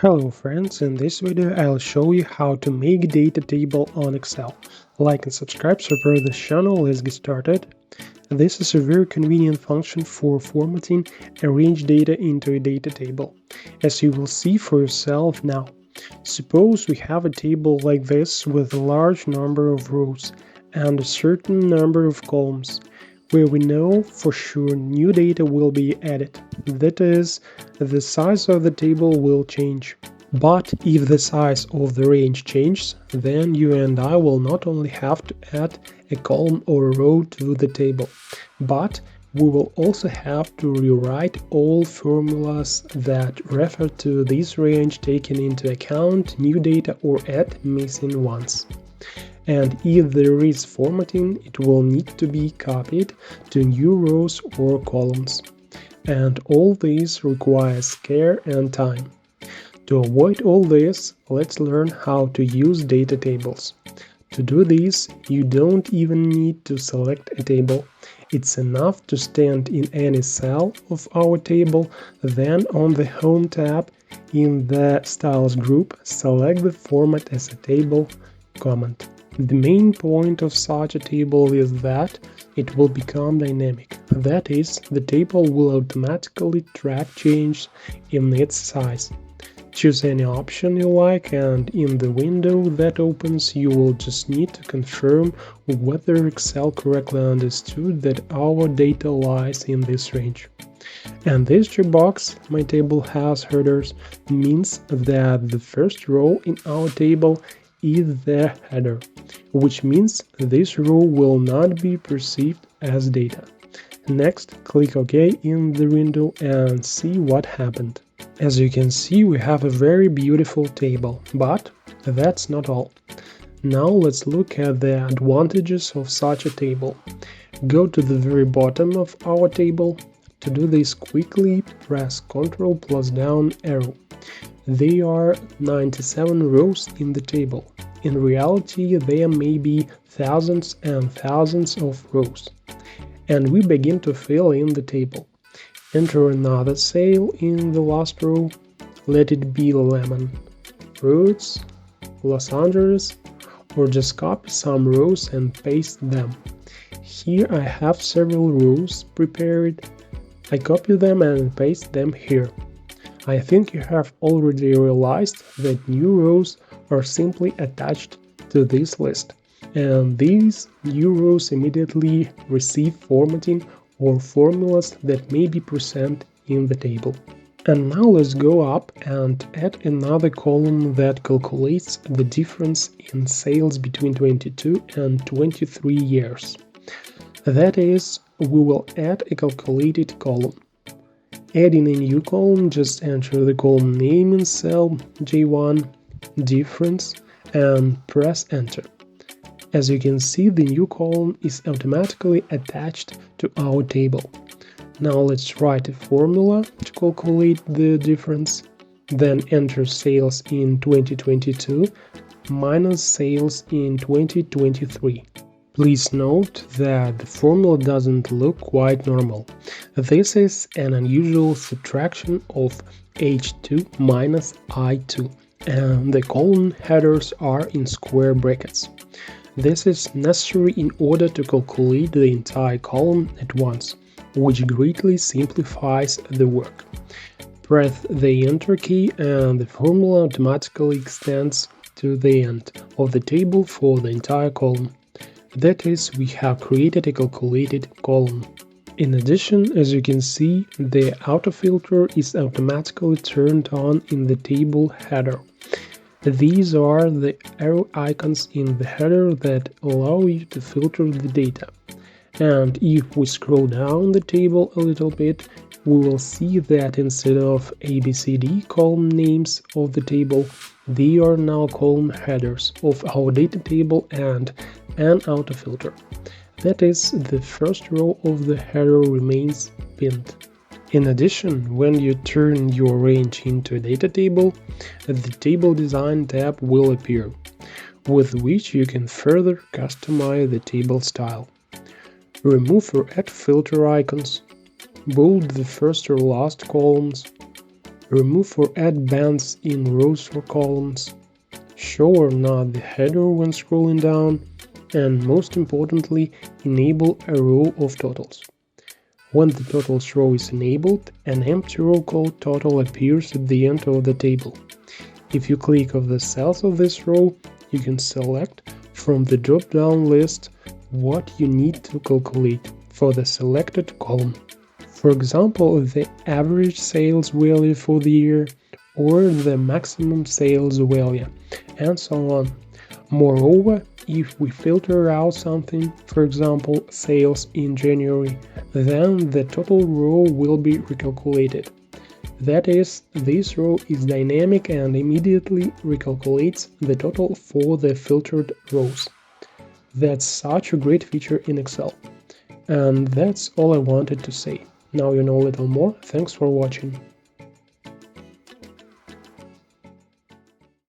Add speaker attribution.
Speaker 1: Hello friends, in this video I'll show you how to make data table on Excel. Like and subscribe, support this channel, let's get started. This is a very convenient function for formatting arrange data into a data table, as you will see for yourself now. Suppose we have a table like this with a large number of rows and a certain number of columns, where we know for sure new data will be added. That is, the size of the table will change. But if the size of the range changes, then you and I will not only have to add a column or a row to the table, but we will also have to rewrite all formulas that refer to this range, taking into account new data or add missing ones. And if there is formatting, it will need to be copied to new rows or columns. And all this requires care and time. To avoid all this, let's learn how to use data tables. To do this, you don't even need to select a table. It's enough to stand in any cell of our table, then on the Home tab, in the Styles group, select the Format as a Table command. The main point of such a table is that it will become dynamic. That is, the table will automatically track changes in its size. Choose any option you like, and in the window that opens you will just need to confirm whether Excel correctly understood that our data lies in this range. And this checkbox, my table has headers, means that the first row in our table is the header, which means this row will not be perceived as data. Next, click OK in the window and see what happened. As you can see, we have a very beautiful table, but that's not all. Now let's look at the advantages of such a table. Go to the very bottom of our table. To do this quickly, press Ctrl plus down arrow. There are 97 rows in the table. In reality, there may be thousands and thousands of rows. And we begin to fill in the table. Enter another sale in the last row. Let it be lemon, fruits, Los Angeles, or just copy some rows and paste them. Here I have several rows prepared. I copy them and paste them here. I think you have already realized that new rows are simply attached to this list, and these new rows immediately receive formatting or formulas that may be present in the table. And now let's go up and add another column that calculates the difference in sales between 22 and 23 years. That is, we will add a calculated column. Adding a new column, just enter the column name in cell J1, difference, and press enter. As you can see, the new column is automatically attached to our table. Now let's write a formula to calculate the difference. Then enter sales in 2022 minus sales in 2023. Please note that the formula doesn't look quite normal. This is an unusual subtraction of H2 minus I2, and the column headers are in square brackets. This is necessary in order to calculate the entire column at once, which greatly simplifies the work. Press the Enter key and the formula automatically extends to the end of the table for the entire column. That is, we have created a calculated column. In addition, as you can see, the autofilter is automatically turned on in the table header. These are the arrow icons in the header that allow you to filter the data. And if we scroll down the table a little bit, we will see that instead of ABCD column names of the table, they are now column headers of our data table and an autofilter. That is, the first row of the header remains pinned. In addition, when you turn your range into a data table, the Table Design tab will appear, with which you can further customize the table style. Remove or add filter icons, bold the first or last columns, remove or add bands in rows or columns, show or not the header when scrolling down, and most importantly, enable a row of totals. When the totals row is enabled, an empty row called total appears at the end of the table. If you click on the cells of this row, you can select from the drop-down list what you need to calculate for the selected column. For example, the average sales value for the year or the maximum sales value, and so on. Moreover, if we filter out something, for example, sales in January, then the total row will be recalculated. That is, this row is dynamic and immediately recalculates the total for the filtered rows. That's such a great feature in Excel. And that's all I wanted to say. Now you know a little more. Thanks for watching.